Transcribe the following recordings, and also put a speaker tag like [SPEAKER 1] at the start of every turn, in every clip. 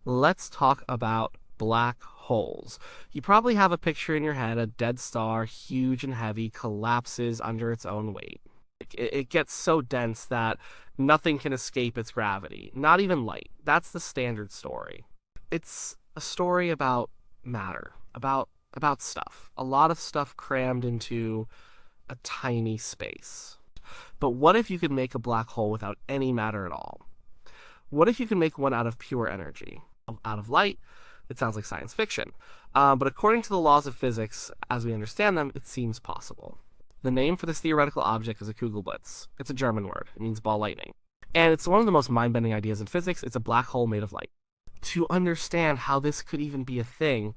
[SPEAKER 1] Let's talk about black holes. You probably have a picture in your head, a dead star, huge and heavy, collapses under its own weight. It gets so dense that nothing can escape its gravity, not even light. That's the standard story. It's a story about matter, about stuff. A lot of stuff crammed into a tiny space. But what if you could make a black hole without any matter at all? What if you could make one out of pure energy? Out of light? It sounds like science fiction. But according to the laws of physics, as we understand them, it seems possible. The name for this theoretical object is a Kugelblitz. It's a German word. It means ball lightning. And it's one of the most mind-bending ideas in physics. It's a black hole made of light. To understand how this could even be a thing,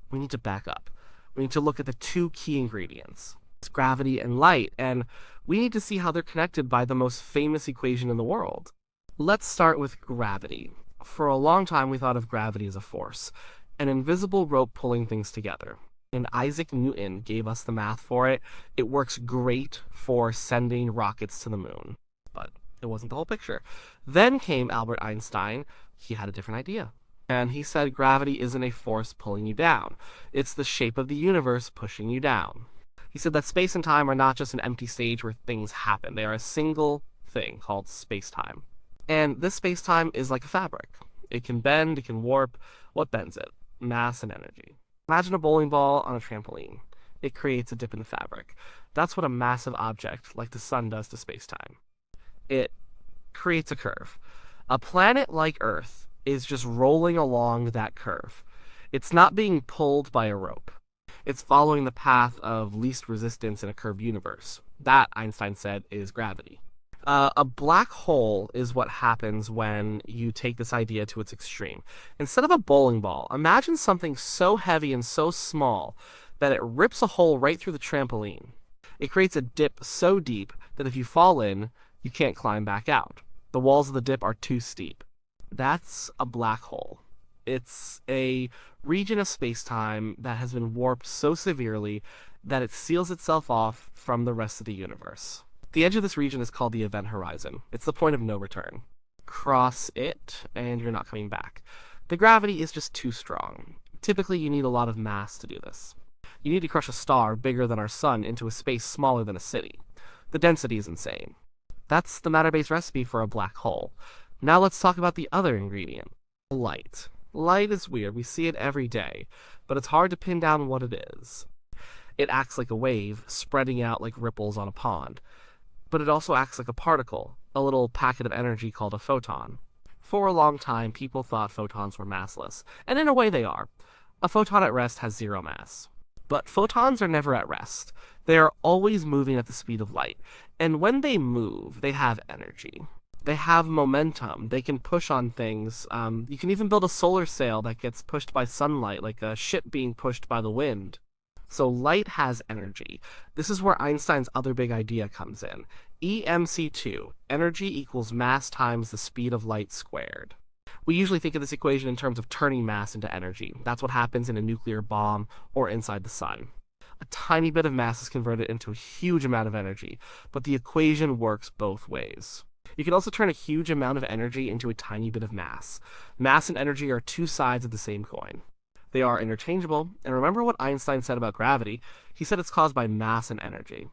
[SPEAKER 1] we need to back up. We need to look at the two key ingredients. It's gravity and light, and we need to see how they're connected by the most famous equation in the world. Let's start with gravity. For a long time, we thought of gravity as a force, an invisible rope pulling things together. And Isaac Newton gave us the math for it. It works great for sending rockets to the moon. But it wasn't the whole picture. Then came Albert Einstein. He had a different idea. And he said gravity isn't a force pulling you down. It's the shape of the universe pushing you down. He said that space and time are not just an empty stage where things happen. They are a single thing called spacetime. And this spacetime is like a fabric. It can bend, it can warp. What bends it? Mass and energy. Imagine a bowling ball on a trampoline. It creates a dip in the fabric. That's what a massive object like the sun does to spacetime. It creates a curve. A planet like Earth is just rolling along that curve. It's not being pulled by a rope. It's following the path of least resistance in a curved universe. That, Einstein said, is gravity. A black hole is what happens when you take this idea to its extreme. Instead of a bowling ball, imagine something so heavy and so small that it rips a hole right through the trampoline. It creates a dip so deep that if you fall in, you can't climb back out. The walls of the dip are too steep. That's a black hole. It's a region of space-time that has been warped so severely that it seals itself off from the rest of the universe. The edge of this region is called the event horizon. It's the point of no return. Cross it, and you're not coming back. The gravity is just too strong. Typically, you need a lot of mass to do this. You need to crush a star bigger than our sun into a space smaller than a city. The density is insane. That's the matter-based recipe for a black hole. Now let's talk about the other ingredient, light. Light is weird. We see it every day, but it's hard to pin down what it is. It acts like a wave, spreading out like ripples on a pond. But it also acts like a particle, a little packet of energy called a photon. For a long time, people thought photons were massless, and in a way they are. A photon at rest has zero mass. But photons are never at rest. They are always moving at the speed of light, and when they move, they have energy. They have momentum. They can push on things. You can even build a solar sail that gets pushed by sunlight, like a ship being pushed by the wind. So light has energy. This is where Einstein's other big idea comes in. EMC2, energy equals mass times the speed of light squared. We usually think of this equation in terms of turning mass into energy. That's what happens in a nuclear bomb or inside the sun. A tiny bit of mass is converted into a huge amount of energy, but the equation works both ways. You can also turn a huge amount of energy into a tiny bit of mass. Mass and energy are two sides of the same coin. They are interchangeable, and remember what Einstein said about gravity? He said it's caused by mass and energy.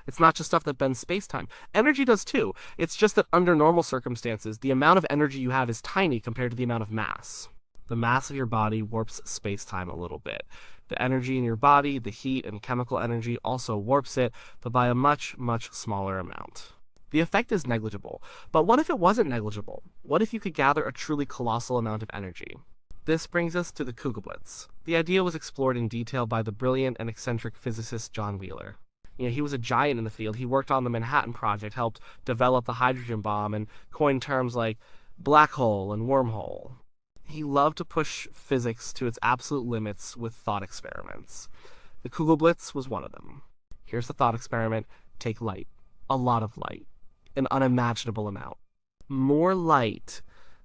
[SPEAKER 1] It's not just stuff that bends space-time. Energy does too. It's just that under normal circumstances, the amount of energy you have is tiny compared to the amount of mass. The mass of your body warps space-time a little bit. The energy in your body, the heat and chemical energy also warps it, but by a much, much smaller amount. The effect is negligible. But what if it wasn't negligible? What if you could gather a truly colossal amount of energy? This brings us to the Kugelblitz. The idea was explored in detail by the brilliant and eccentric physicist John Wheeler. He was a giant in the field. He worked on the Manhattan Project, helped develop the hydrogen bomb, and coined terms like black hole and wormhole. He loved to push physics to its absolute limits with thought experiments. The Kugelblitz was one of them. Here's the thought experiment. Take light. A lot of light. An unimaginable amount. More light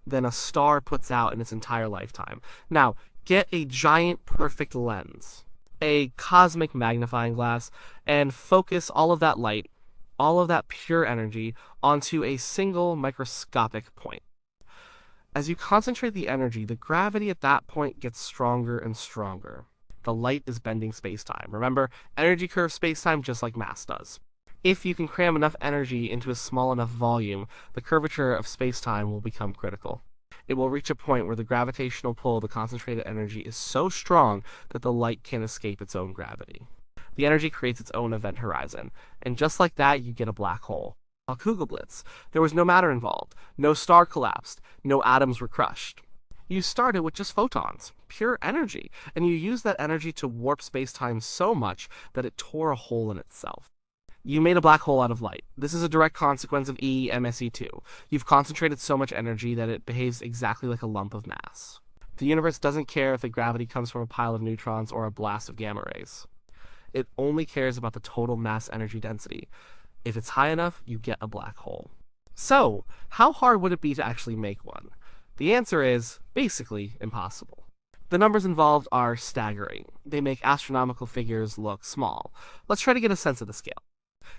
[SPEAKER 1] than a star puts out in its entire lifetime. Now, get a giant perfect lens, a cosmic magnifying glass, and focus all of that light, all of that pure energy, onto a single microscopic point. As you concentrate the energy, the gravity at that point gets stronger and stronger. The light is bending spacetime. Remember, energy curves spacetime just like mass does. If you can cram enough energy into a small enough volume, the curvature of spacetime will become critical. It will reach a point where the gravitational pull of the concentrated energy is so strong that the light can't escape its own gravity. The energy creates its own event horizon, and just like that, you get a black hole. A Kugelblitz. There was no matter involved, no star collapsed, no atoms were crushed. You started with just photons, pure energy, and you used that energy to warp spacetime so much that it tore a hole in itself. You made a black hole out of light. This is a direct consequence of EMSE2. You've concentrated so much energy that it behaves exactly like a lump of mass. The universe doesn't care if the gravity comes from a pile of neutrons or a blast of gamma rays. It only cares about the total mass energy density. If it's high enough, you get a black hole. So, how hard would it be to actually make one? The answer is, basically, impossible. The numbers involved are staggering. They make astronomical figures look small. Let's try to get a sense of the scale.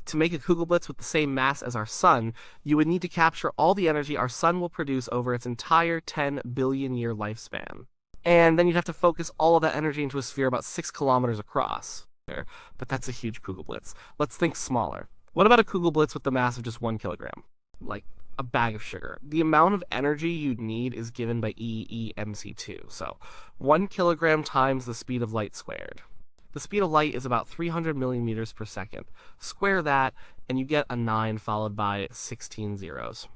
[SPEAKER 1] To make a Kugelblitz with the same mass as our Sun, you would need to capture all the energy our Sun will produce over its entire 10 billion year lifespan. And then you'd have to focus all of that energy into a sphere about 6 kilometers across. But that's a huge Kugelblitz. Let's think smaller. What about a Kugelblitz with the mass of just 1 kilogram? Like a bag of sugar. The amount of energy you'd need is given by EMC2. So 1 kilogram times the speed of light squared. The speed of light is about 300 millimeters per second. Square that, and you get a 9 followed by 16 zeros.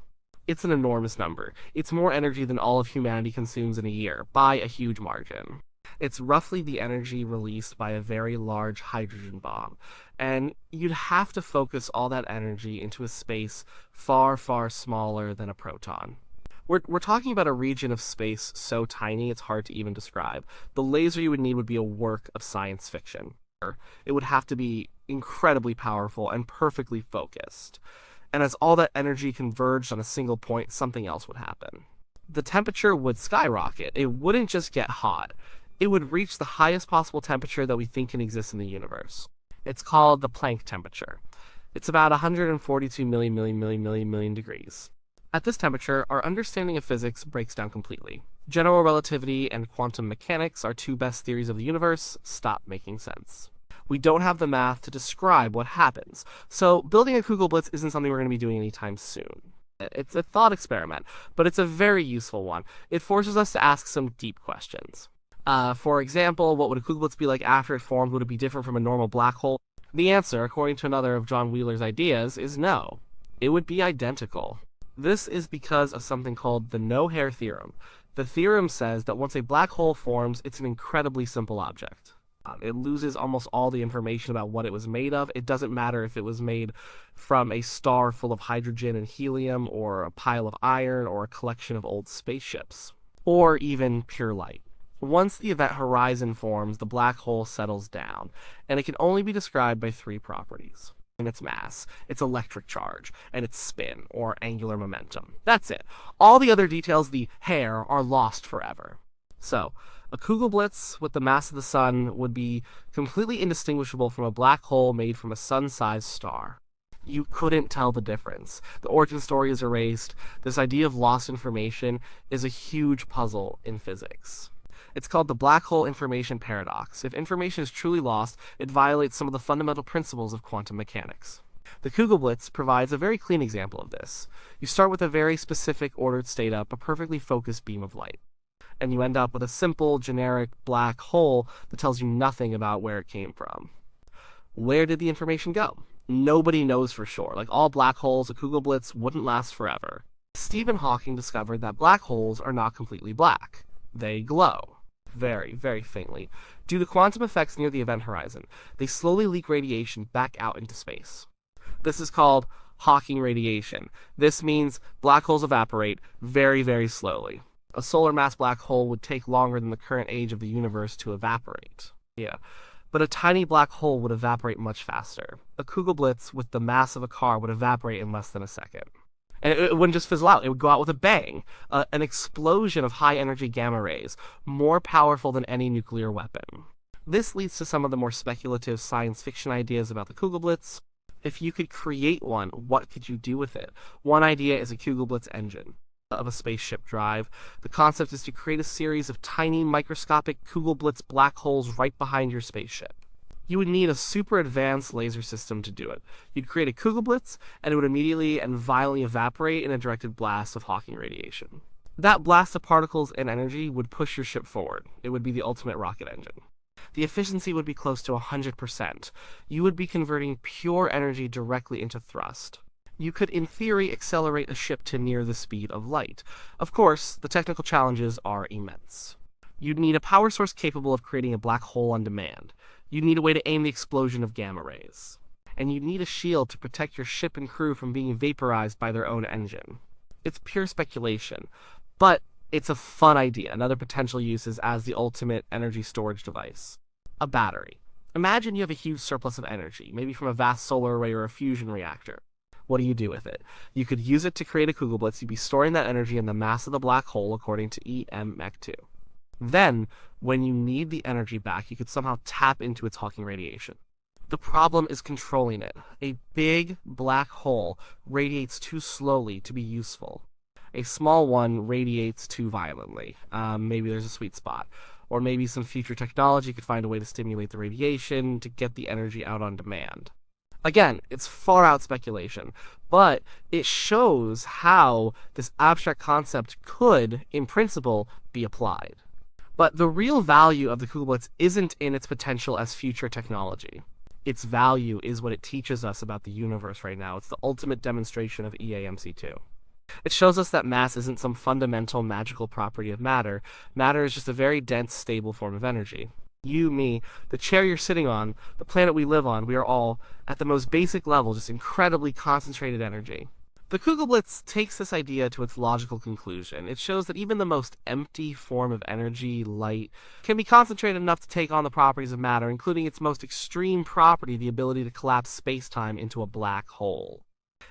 [SPEAKER 1] It's an enormous number. It's more energy than all of humanity consumes in a year, by a huge margin. It's roughly the energy released by a very large hydrogen bomb, and you'd have to focus all that energy into a space far, far smaller than a proton. We're talking about a region of space so tiny it's hard to even describe. The laser you would need would be a work of science fiction. It would have to be incredibly powerful and perfectly focused. And as all that energy converged on a single point, something else would happen. The temperature would skyrocket. It wouldn't just get hot. It would reach the highest possible temperature that we think can exist in the universe. It's called the Planck temperature. It's about 142 million degrees. At this temperature, our understanding of physics breaks down completely. General relativity and quantum mechanics, our two best theories of the universe, stop making sense. We don't have the math to describe what happens, so building a Kugelblitz isn't something we're going to be doing anytime soon. It's a thought experiment, but it's a very useful one. It forces us to ask some deep questions. For example, what would a Kugelblitz be like after it formed? Would it be different from a normal black hole? The answer, according to another of John Wheeler's ideas, is no. It would be identical. This is because of something called the no-hair theorem. The theorem says that once a black hole forms, it's an incredibly simple object. It loses almost all the information about what it was made of. It doesn't matter if it was made from a star full of hydrogen and helium, or a pile of iron, or a collection of old spaceships, or even pure light. Once the event horizon forms, the black hole settles down, and it can only be described by 3 properties. Its mass, its electric charge, and its spin, or angular momentum. That's it. All the other details, the hair, are lost forever. So, a Kugelblitz with the mass of the Sun would be completely indistinguishable from a black hole made from a sun-sized star. You couldn't tell the difference. The origin story is erased. This idea of lost information is a huge puzzle in physics. It's called the black hole information paradox. If information is truly lost, it violates some of the fundamental principles of quantum mechanics. The Kugelblitz provides a very clean example of this. You start with a very specific ordered state up, a perfectly focused beam of light. And you end up with a simple, generic black hole that tells you nothing about where it came from. Where did the information go? Nobody knows for sure. Like all black holes, a Kugelblitz wouldn't last forever. Stephen Hawking discovered that black holes are not completely black. They glow. Very, very faintly. Due to quantum effects near the event horizon, they slowly leak radiation back out into space. This is called Hawking radiation. This means black holes evaporate very, very slowly. A solar mass black hole would take longer than the current age of the universe to evaporate. But a tiny black hole would evaporate much faster. A Kugelblitz with the mass of a car would evaporate in less than a second. And it wouldn't just fizzle out, it would go out with a bang. An explosion of high-energy gamma rays, more powerful than any nuclear weapon. This leads to some of the more speculative science fiction ideas about the Kugelblitz. If you could create one, what could you do with it? One idea is a Kugelblitz engine. of a spaceship drive. The concept is to create a series of tiny microscopic Kugelblitz black holes right behind your spaceship. You would need a super advanced laser system to do it. You'd create a Kugelblitz, and it would immediately and violently evaporate in a directed blast of Hawking radiation. That blast of particles and energy would push your ship forward. It would be the ultimate rocket engine. The efficiency would be close to 100%. You would be converting pure energy directly into thrust. You could, in theory, accelerate a ship to near the speed of light. Of course, the technical challenges are immense. You'd need a power source capable of creating a black hole on demand. You'd need a way to aim the explosion of gamma rays. And you'd need a shield to protect your ship and crew from being vaporized by their own engine. It's pure speculation, but it's a fun idea. Another potential use is as the ultimate energy storage device. A battery. Imagine you have a huge surplus of energy, maybe from a vast solar array or a fusion reactor. What do you do with it? You could use it to create a Kugelblitz. You'd be storing that energy in the mass of the black hole according to EM2. Then, when you need the energy back, you could somehow tap into its Hawking radiation. The problem is controlling it. A big black hole radiates too slowly to be useful. A small one radiates too violently. Maybe there's a sweet spot. Or maybe some future technology could find a way to stimulate the radiation to get the energy out on demand. Again, it's far out speculation, but it shows how this abstract concept could, in principle, be applied. But the real value of the Kugelblitz isn't in its potential as future technology. Its value is what it teaches us about the universe right now. It's the ultimate demonstration of EAMC2. It shows us that mass isn't some fundamental magical property of matter. Matter is just a very dense, stable form of energy. You, me, the chair you're sitting on, the planet we live on, we are all, at the most basic level, just incredibly concentrated energy. The Kugelblitz takes this idea to its logical conclusion. It shows that even the most empty form of energy, light, can be concentrated enough to take on the properties of matter, including its most extreme property, the ability to collapse space-time into a black hole.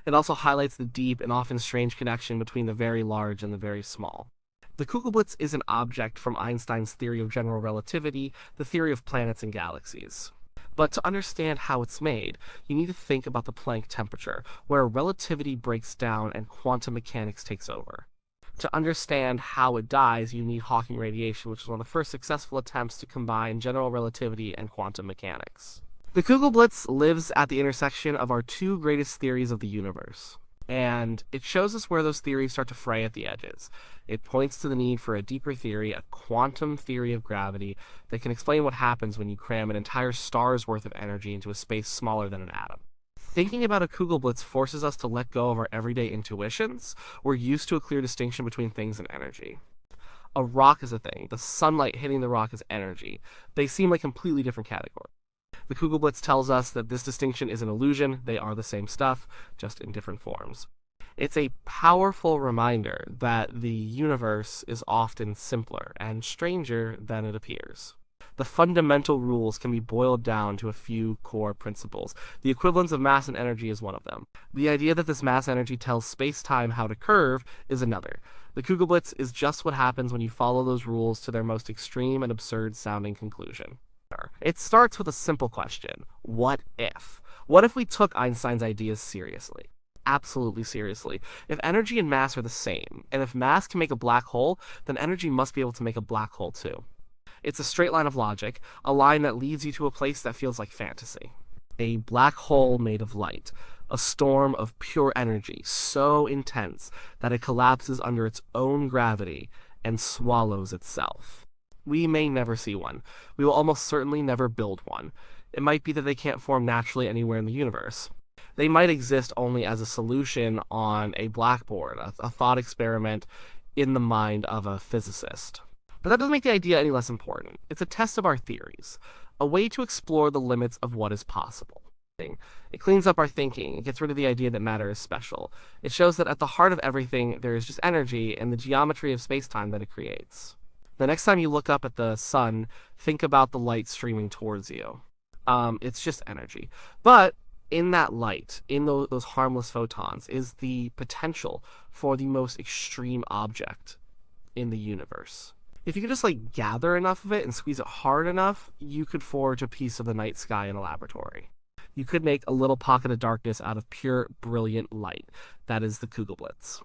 [SPEAKER 1] It also highlights the deep and often strange connection between the very large and the very small. The Kugelblitz is an object from Einstein's theory of general relativity, the theory of planets and galaxies. But to understand how it's made, you need to think about the Planck temperature, where relativity breaks down and quantum mechanics takes over. To understand how it dies, you need Hawking radiation, which is one of the first successful attempts to combine general relativity and quantum mechanics. The Kugelblitz lives at the intersection of our two greatest theories of the universe, and it shows us where those theories start to fray at the edges. It points to the need for a deeper theory, a quantum theory of gravity, that can explain what happens when you cram an entire star's worth of energy into a space smaller than an atom. Thinking about a Kugelblitz forces us to let go of our everyday intuitions. We're used to a clear distinction between things and energy. A rock is a thing. The sunlight hitting the rock is energy. They seem like completely different categories. The Kugelblitz tells us that this distinction is an illusion. They are the same stuff, just in different forms. It's a powerful reminder that the universe is often simpler and stranger than it appears. The fundamental rules can be boiled down to a few core principles. The equivalence of mass and energy is one of them. The idea that this mass energy tells space-time how to curve is another. The Kugelblitz is just what happens when you follow those rules to their most extreme and absurd-sounding conclusion. It starts with a simple question. What if? What if we took Einstein's ideas seriously? Absolutely seriously. If energy and mass are the same, and if mass can make a black hole, then energy must be able to make a black hole too. It's a straight line of logic, a line that leads you to a place that feels like fantasy. A black hole made of light, a storm of pure energy, so intense that it collapses under its own gravity and swallows itself. We may never see one. We will almost certainly never build one. It might be that they can't form naturally anywhere in the universe. They might exist only as a solution on a blackboard, a thought experiment in the mind of a physicist. But that doesn't make the idea any less important. It's a test of our theories, a way to explore the limits of what is possible. It cleans up our thinking. It gets rid of the idea that matter is special. It shows that at the heart of everything there is just energy and the geometry of space-time that it creates. The next time you look up at the sun, think about the light streaming towards you. It's just energy. But in that light, in those harmless photons, is the potential for the most extreme object in the universe. If you could just gather enough of it and squeeze it hard enough, you could forge a piece of the night sky in a laboratory. You could make a little pocket of darkness out of pure, brilliant light. That is the Kugelblitz.